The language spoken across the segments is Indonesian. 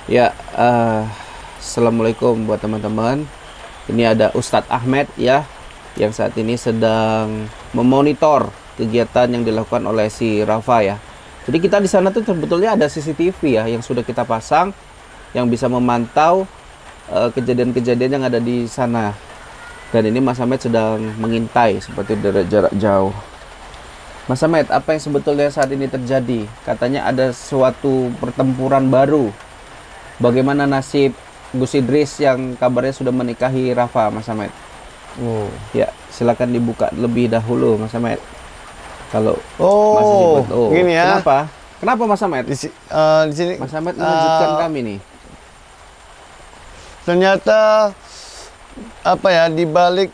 Ya, assalamualaikum buat teman-teman. Ini ada Ustadz Ahmed ya, yang saat ini sedang memonitor kegiatan yang dilakukan oleh si Rafa ya. Jadi kita di sana tuh sebetulnya ada CCTV ya, yang sudah kita pasang, yang bisa memantau kejadian-kejadian yang ada di sana. Dan ini Mas Ahmed sedang mengintai seperti dari jarak jauh. Mas Ahmed, apa yang sebetulnya saat ini terjadi? Katanya ada suatu pertempuran baru. Bagaimana nasib Gus Idris yang kabarnya sudah menikahi Rafa, Mas Ahmed? Oh, Ya, silakan dibuka lebih dahulu, Mas Ahmed. Kalau masih oh, sempat. Oh, gini ya. kenapa? Kenapa, Mas Ahmed? Di sini Mas Ahmed mengejutkan kami nih. ternyata apa ya, di balik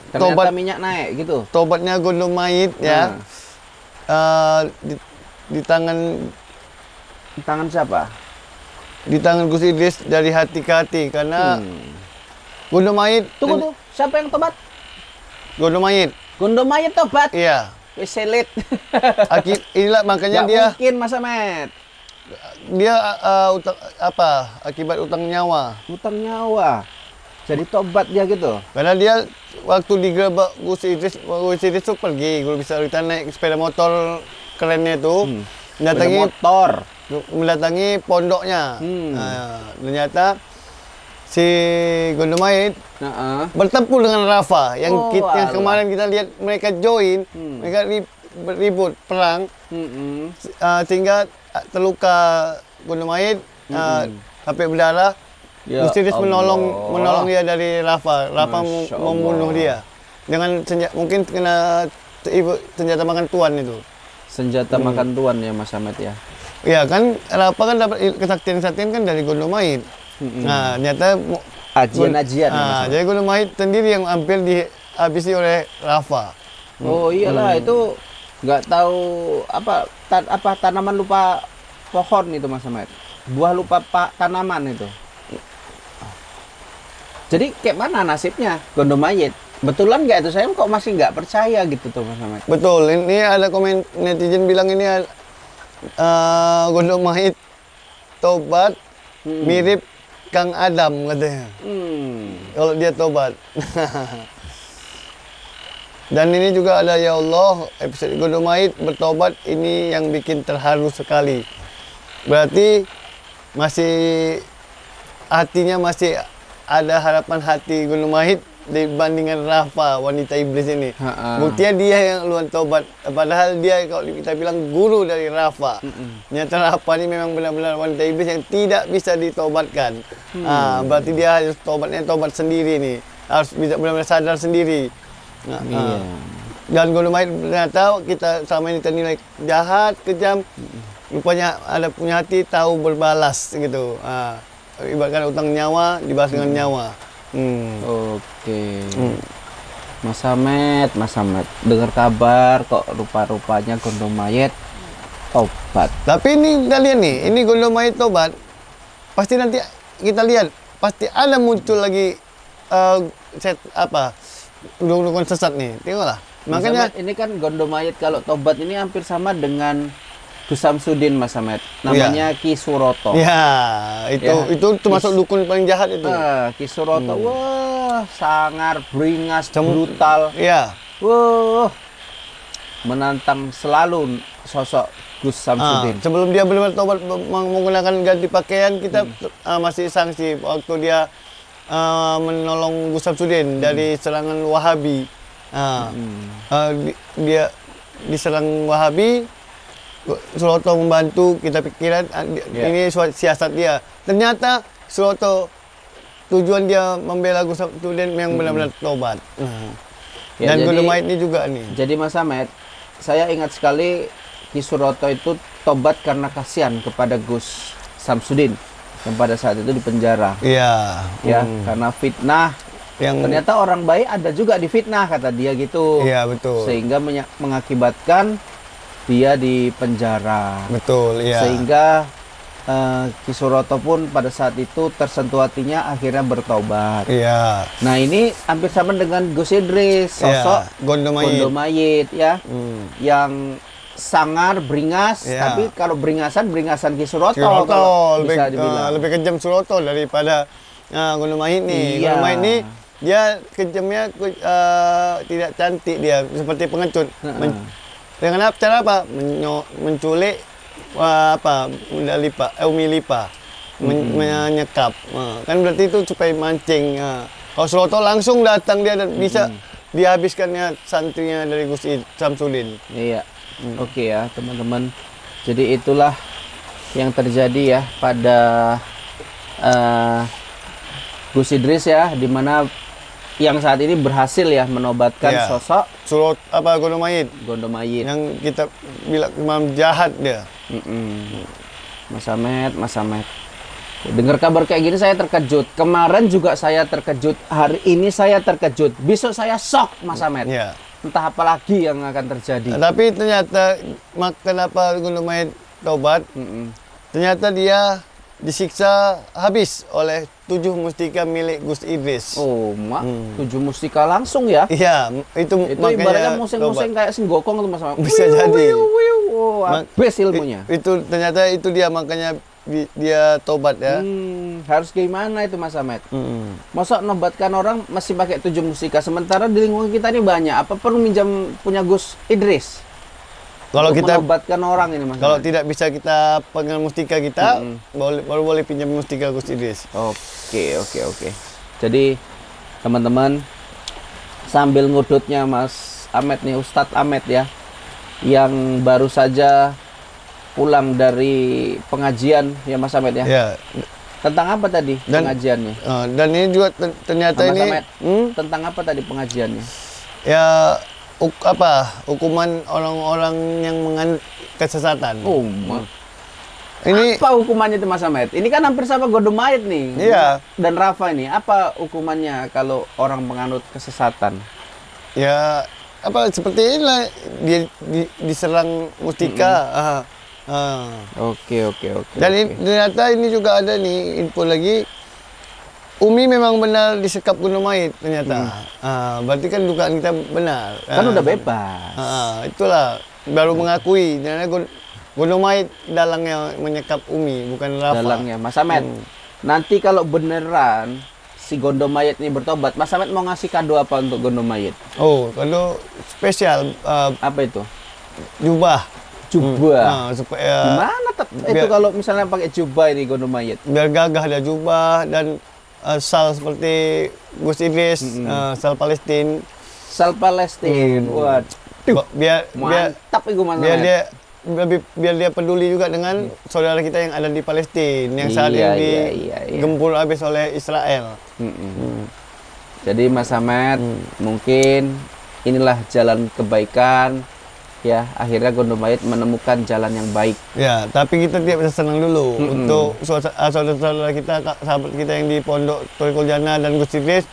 Ternyata tobat minyak naik gitu. tobatnya Gondom Mayit ya. Di tangan Di tangan siapa? Gus Idris dari hati ke hati karena Gondom Mayit. Tunggu tuh, siapa yang tobat? Gondom Mayit. Gondom Mayit tobat. Iya. Wis selit. Inilah makanya Nggak dia mungkin, Mas Ahmed. akibat utang nyawa. Utang nyawa. Jadi tobat dia gitu. Karena dia waktu digerebek Gus Idris tuh pergi, gue bisa kita naik sepeda motor kerennya itu, Sepeda motor. mendatangi pondoknya. Ternyata si Gondom Mayit bertempur dengan Rafa yang yang kemarin kita lihat mereka join, mereka ribut perang, sehingga terluka Gondom Mayit sampai berdarah. Ya Gus Idris menolong dia dari Rafa. Rafa Masya membunuh Allah. dia dengan mungkin kena senjata makan tuan itu. Senjata makan tuan ya, Mas Ahmed ya. Ya kan, Rafa kan dapat kesaktian kan dari Gondom Mayit. Nah, ternyata Ajian-ajian ya, Mas Ahmed. jadi Gondom Mayit sendiri yang hampir dihabisi oleh Rafa. Oh iyalah, itu nggak tahu apa tanaman lupa pohon itu, Mas Ahmed. Buah lupa tanaman itu. Jadi kayak mana nasibnya Gondom Mayit? Betulan nggak itu? Saya kok masih nggak percaya gitu tuh, Mas Ahmed. Betul, ini ada komen netizen bilang ini Gondom Mayit tobat mirip Kang Adam katanya. Kalau dia tobat. Dan ini juga ada, ya Allah, episode Gondom Mayit bertobat ini yang bikin terharu sekali. Berarti hatinya masih ada harapan hati Gondom Mayit dibandingkan Rafa, wanita iblis ini. Buktinya dia yang luan tobat, padahal dia kalau kita bilang guru dari Rafa. Ternyata Rafa ini memang benar-benar wanita iblis yang tidak bisa ditobatkan. Berarti dia harus tobat sendiri nih, harus bisa benar-benar sadar sendiri. Dan Gondom Mayit ternyata kita selama ini ternilai jahat, kejam, rupanya ada punya hati, tahu berbalas gitu. Ibaratkan utang nyawa dibalas dengan nyawa. Oke. Mas Ahmed, dengar kabar kok rupa-rupanya Gondom Mayit tobat. Tapi ini kita lihat nih, ini Gondom Mayit tobat, pasti nanti kita lihat pasti ada muncul lagi dukun sesat nih. Tengoklah. Makanya ini kan Gondom Mayit kalau tobat ini hampir sama dengan Gus Samsudin, Mas Ahmed. Namanya Ki Suroto. Ya, itu termasuk dukun paling jahat itu. Ki Suroto, wah, sangar, beringas, brutal. Iya. Wah, menantang selalu sosok Gus Samsudin. Sebelum dia benar-benar tobat menggunakan ganti pakaian, kita masih sanksi waktu dia menolong Gus Samsudin dari serangan Wahabi. Dia diserang Wahabi, Suroto membantu, kita pikiran ini siasat dia. Ternyata Suroto tujuan dia membela Gus Samsudin yang benar-benar tobat. Dan Gondom Mayit ini juga nih. Jadi Mas Ahmed, saya ingat sekali Ki Suroto itu tobat karena kasihan kepada Gus Samsudin yang pada saat itu di penjara. Iya. Ya, karena fitnah. Ternyata orang baik ada juga di fitnah, kata dia gitu. Iya, betul. Sehingga mengakibatkan dia di penjara. Betul, iya. Sehingga Ki Suroto pun pada saat itu tersentuh hatinya, akhirnya bertobat. Iya. Nah ini hampir sama dengan Gus Idris, sosok Gondom Mayit. Gondom Mayit ya, yang sangar, beringas, Ya. tapi kalau beringasan Ki Suroto, Suroto kalau lebih, bisa dibilang. lebih kejam Suroto daripada Gunung Mahit nih. Iya. Gunung Mahit nih dia kejamnya tidak cantik dia seperti pengecut. Dengan cara apa? Menculik Umi Lipa, menyekap. Kan berarti itu supaya mancing. Kalau Suroto langsung datang dia dan bisa dihabiskannya santrinya dari Gus Samsudin. Iya. Oke ya, teman-teman. Jadi itulah yang terjadi ya pada Gus Idris ya, di mana yang saat ini berhasil ya menobatkan Iya. sosok Gunung Mahit. Gondomayit. Yang kita bilang imam jahat dia. Mas Amet. Dengar kabar kayak gini saya terkejut. Kemarin juga saya terkejut. Hari ini saya terkejut. Besok saya shock, Mas Amet. Ya. Entah apa lagi yang akan terjadi. Tapi ternyata kenapa Gunung Mahit tobat? Ternyata dia disiksa habis oleh 7 mustika milik Gus Idris. Oh, Mak. 7 mustika langsung ya? Iya, itu makanya ibaratnya museng-museng kayak singgokong tuh Mas Amet. Bisa jadi. Oh, habis ilmunya. Itu ternyata itu dia makanya dia tobat ya. Harus gimana itu Mas Amet? Masa nobatkan orang masih pakai 7 mustika, sementara di lingkungan kita ini banyak. Apa perlu minjam punya Gus Idris? Kalau kita menobatkan orang ini Mas kalau Amet? tidak bisa kita pegang mustika kita, baru boleh pinjam mustika Gus Idris. Oke. Jadi teman-teman, sambil ngudutnya Mas Amet nih, Ustadz Amet ya, yang baru saja pulang dari pengajian ya Mas Amet ya. Ya. Tentang apa tadi pengajiannya? Dan ini juga ternyata Mas ini Amet, tentang apa tadi pengajiannya? ya hukuman orang-orang yang menganut kesesatan. Oh, Ini apa hukumannya itu Mas Amet? Ini kan hampir sama Gondomayit nih. Iya. Dan Rafa ini, apa hukumannya kalau orang menganut kesesatan? ya seperti inilah dia diserang mustika. Oke. Dan ternyata ini juga ada nih info lagi. Umi memang benar disekap Gunung Mahit ternyata. Berarti kan dugaan kita benar. Kan udah bebas. Itulah baru mengakui. Ternyata Gunung Mahit dalang yang menyekap Umi, bukan Rafa. Dalangnya Mas Amet. Nanti kalau beneran si Gondomayit ini bertobat, Mas Amet mau ngasih kado apa untuk Gondomayit? Oh, kalau spesial Apa itu? jubah. Supaya Gimana itu kalau misalnya pakai jubah ini Gondomayit? biar gagah ada jubah dan sal seperti Gus Idris, sal Palestina. Sal Palestina. Waduh. Biar Mantap itu Mas biar Amet. dia biar dia peduli juga dengan saudara kita yang ada di Palestina yang saat ini digempur habis oleh Israel. Jadi Mas Amet, mungkin inilah jalan kebaikan ya. Akhirnya Gondomayit menemukan jalan yang baik. Ya, tapi kita tidak bisa senang dulu untuk saudara-saudara kita, sahabat kita yang di Pondok Thoriqul Jannah dan Gus Idris.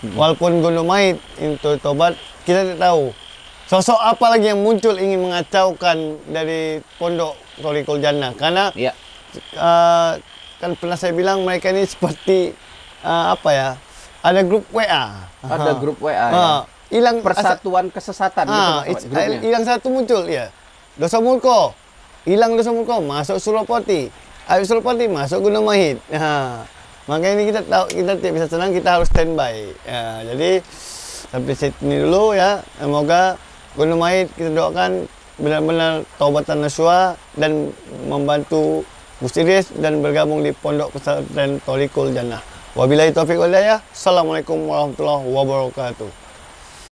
Walaupun Gondomayit itu tobat, kita tidak tahu sosok apa lagi yang muncul ingin mengacaukan dari Pondok Thoriqul Jannah. Karena kan pernah saya bilang mereka ini seperti ada grup WA. Ada grup WA ya. Hilang Persatuan Kesesatan gitu grupnya. hilang satu muncul ya. Dosa Murko. Hilang Dosa Murko, masuk Suropati. Habis Suropati masuk Gunung Mahit. Makanya ini kita tidak bisa senang, kita harus standby. Jadi sampai sini dulu ya. Semoga Gunung Mahit kita doakan benar-benar taubatan nasuha dan membantu Gus Idris dan bergabung di Pondok Pesantren Thoriqul Jannah. Wabillahi taufiq wal hidayah. Assalamualaikum warahmatullahi wabarakatuh.